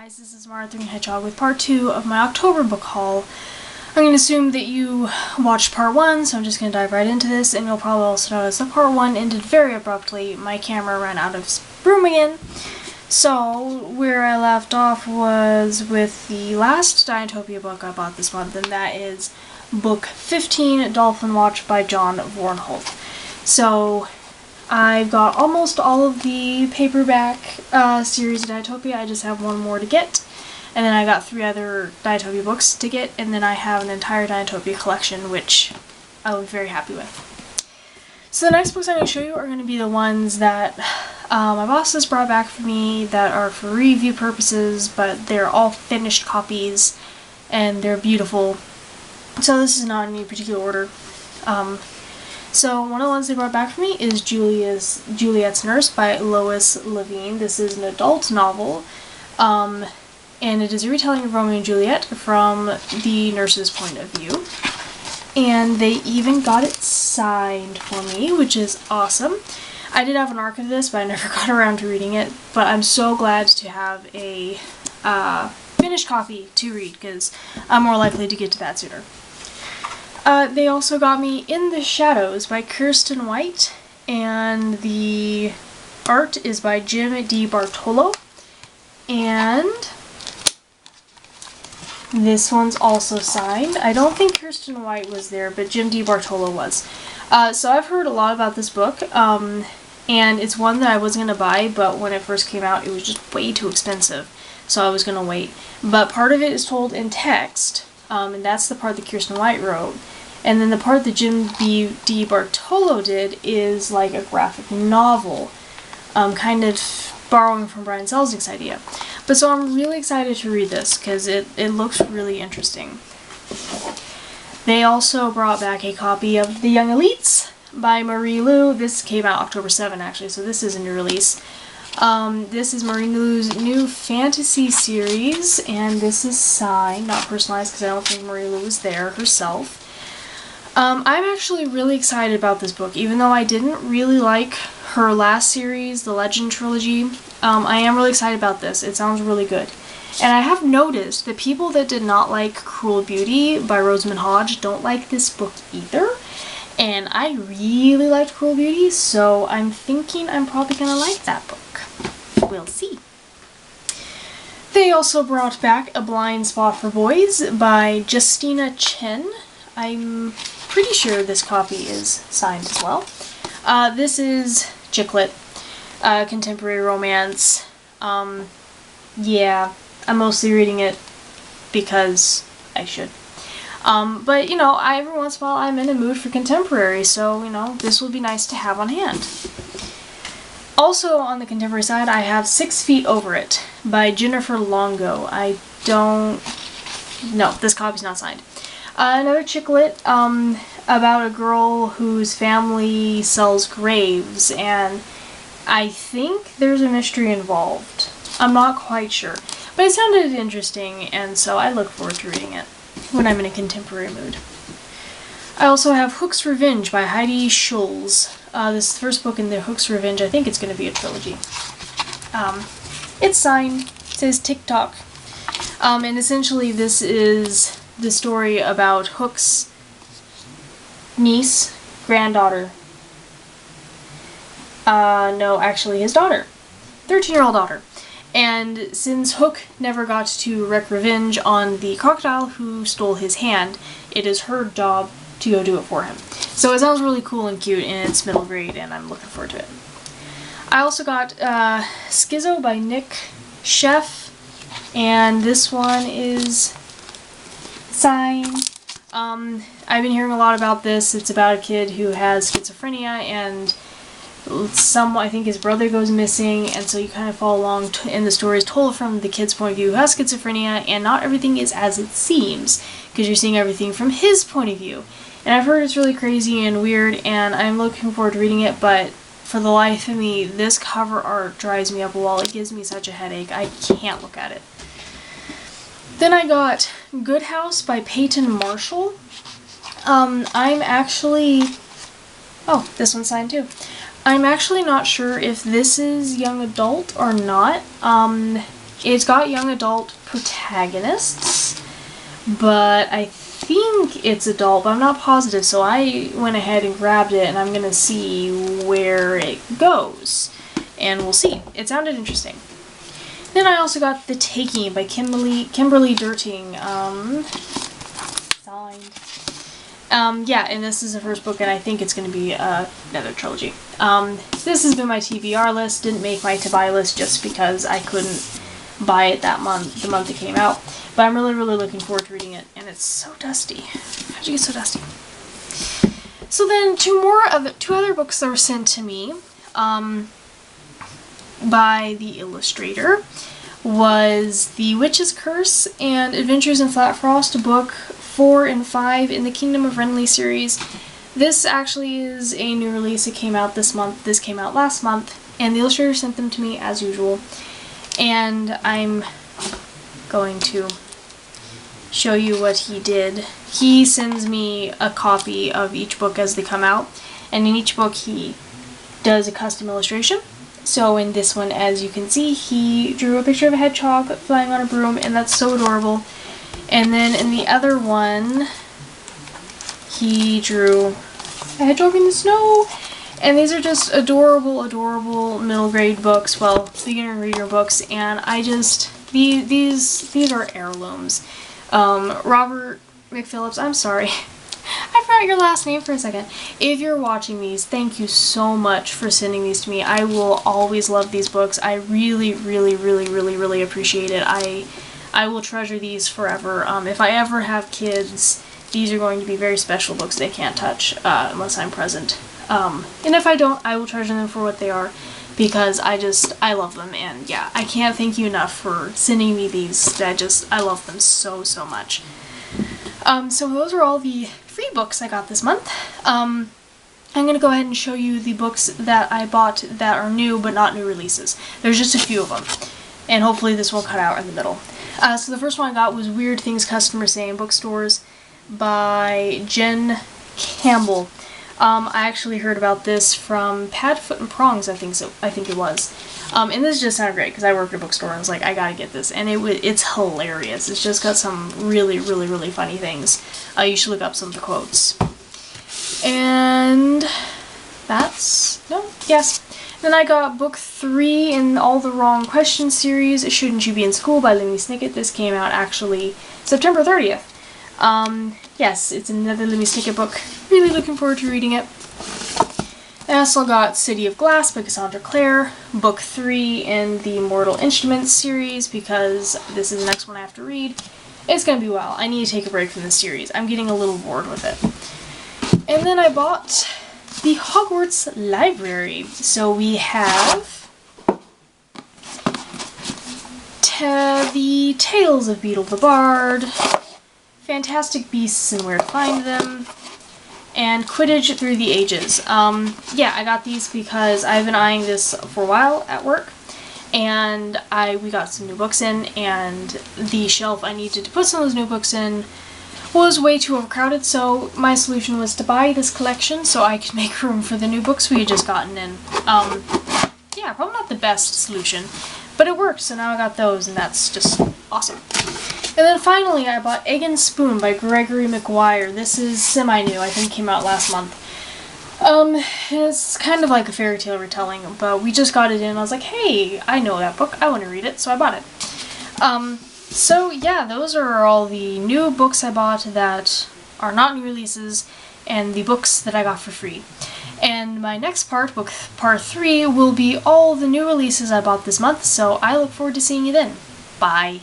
guys, this is Martha Hedgehog with part 2 of my October book haul. I'm going to assume that you watched part 1, so I'm just going to dive right into this, and you'll probably also notice that part 1 ended very abruptly. My camera ran out of room again. So, where I left off was with the last Dinotopia book I bought this month, and that is book 15, Dolphin Watch by John Vornholt. So, I've got almost all of the paperback series of Dinotopia. I just have one more to get. And then I got 3 other Dinotopia books to get. And then I have an entire Dinotopia collection, which I was very happy with. So the next books I'm going to show you are going to be the ones that my bosses brought back for me that are for review purposes, but they're all finished copies and they're beautiful. So this is not in any particular order. So one of the ones they brought back for me is Juliet's Nurse by Lois Levine. This is an adult novel, and it is a retelling of Romeo and Juliet from the nurse's point of view. And they even got it signed for me, which is awesome. I did have an arc of this, but I never got around to reading it. But I'm so glad to have a finished copy to read, because I'm more likely to get to that sooner. They also got me In the Shadows by Kiersten White, and the art is by Jim D. Bartolo, and this one's also signed. I don't think Kiersten White was there, but Jim D. Bartolo was. So I've heard a lot about this book, and it's one that I wasn't going to buy, but when it first came out, it was just way too expensive, so I was going to wait. But part of it is told in text, and that's the part that Kiersten White wrote. And then the part that Jim D. Bartolo did is like a graphic novel, kind of borrowing from Brian Selznick's idea. But so I'm really excited to read this because it looks really interesting. They also brought back a copy of The Young Elites by Marie Lu. This came out October 7 actually, so this is a new release. This is Marie Lu's new fantasy series, and this is signed, not personalized, because I don't think Marie Lu was there herself. I'm actually really excited about this book, even though I didn't really like her last series, the Legend Trilogy. I am really excited about this. It sounds really good. And I have noticed that people that did not like Cruel Beauty by Rosamund Hodge don't like this book either. And I really liked Cruel Beauty, so I'm thinking I'm probably going to like that book. We'll see. They also brought back A Blind Spot for Boys by Justina Chen. I'm pretty sure this copy is signed as well. This is chick lit, contemporary romance. Yeah, I'm mostly reading it because I should. But, you know, every once in a while I'm in a mood for contemporary, so, you know, this will be nice to have on hand. Also on the contemporary side, I have 6 Feet Over It by Jennifer Longo. No, this copy's not signed. Another chick lit, about a girl whose family sells graves, and I think there's a mystery involved. I'm not quite sure, but it sounded interesting, and so I look forward to reading it when I'm in a contemporary mood. I also have Hook's Revenge by Heidi Schulz. This is the first book in the Hook's Revenge. I think it's going to be a trilogy. It's signed. It says TikTok. And essentially this is the story about Hook's granddaughter. No, actually his daughter. 13-year-old daughter. And since Hook never got to wreak revenge on the crocodile who stole his hand, it is her job to go do it for him. So it sounds really cool and cute, and it's middle grade, and I'm looking forward to it. I also got Schizo by Nick Sheff, and this one is signed. I've been hearing a lot about this. It's about a kid who has schizophrenia, and I think his brother goes missing, and so you kind of follow along, and the story is told from the kid's point of view who has schizophrenia, and not everything is as it seems, because you're seeing everything from his point of view. And I've heard it's really crazy and weird, and I'm looking forward to reading it, but for the life of me, this cover art drives me up a wall. It gives me such a headache. I can't look at it. Then I got Good House by Peyton Marshall. I'm actually... Oh, this one's signed too. I'm actually not sure if this is young adult or not. It's got young adult protagonists, but I think it's adult, but I'm not positive, so I went ahead and grabbed it, and I'm gonna see where it goes, and we'll see. It sounded interesting. Then I also got The Taking by Kimberly Derting, signed. Yeah, and this is the first book, and I think it's going to be another trilogy. This has been my TBR list. Didn't make my to-buy list just because I couldn't buy it that month, the month it came out. But I'm really, really looking forward to reading it, and it's so dusty. How'd you get so dusty? So then, two other books that were sent to me by the illustrator was The Witch's Curse and Adventures in Flat Frost, book 4 and 5 in the Kingdom of Renly series. This actually is a new release. It came out this month. This came out last month, and the illustrator sent them to me as usual. And I'm going to show you what he did. He sends me a copy of each book as they come out, and in each book he does a custom illustration. So in this one, as you can see, he drew a picture of a hedgehog flying on a broom, and that's so adorable. And then in the other one, he drew a hedgehog in the snow. And these are just adorable, adorable middle grade books, well, beginner reader books, and I just, these are heirlooms. Robert McPhillips, I'm sorry. I forgot your last name for a second. If you're watching these, thank you so much for sending these to me. I will always love these books. I really, really, really, really, really appreciate it. I will treasure these forever. If I ever have kids, these are going to be very special books they can't touch unless I'm present. And if I don't, I will treasure them for what they are, because I love them, and yeah, I can't thank you enough for sending me these. I love them so, so much. So those are all the free books I got this month. I'm going to go ahead and show you the books that I bought that are new, but not new releases. There's just a few of them, and hopefully this won't cut out in the middle. So the first one I got was Weird Things Customers Say in Bookstores by Jen Campbell. I actually heard about this from Padfoot and Prongs, I think it was. And this just sounded great because I work at a bookstore and I was like, I gotta get this. And it's hilarious. It's just got some really, really, really funny things. You should look up some of the quotes. And yes. Then I got book 3 in All the Wrong Questions series, Shouldn't You Be in School by Lemony Snicket. This came out actually September 30th. Yes, it's another Lemony Snicket book. Really looking forward to reading it. I also got City of Glass by Cassandra Clare, book 3 in the Mortal Instruments series, because this is the next one I have to read. It's gonna be a while. I need to take a break from this series. I'm getting a little bored with it. And then I bought the Hogwarts Library. So we have the Tales of Beetle the Bard, Fantastic Beasts and Where to Find Them, and Quidditch Through the Ages. Yeah, I got these because I've been eyeing this for a while at work, and we got some new books in, and the shelf I needed to put some of those new books in was way too overcrowded, so my solution was to buy this collection so I could make room for the new books we had just gotten in. Yeah, probably not the best solution, but it worked, so now I got those, and that's just awesome. And then finally, I bought Egg and Spoon by Gregory Maguire. This is semi-new, I think it came out last month. It's kind of like a fairy tale retelling, but we just got it in, and I was like, hey, I know that book, I want to read it, so I bought it. So yeah, those are all the new books I bought that are not new releases, and the books that I got for free. And my next part 3, will be all the new releases I bought this month, so I look forward to seeing you then. Bye!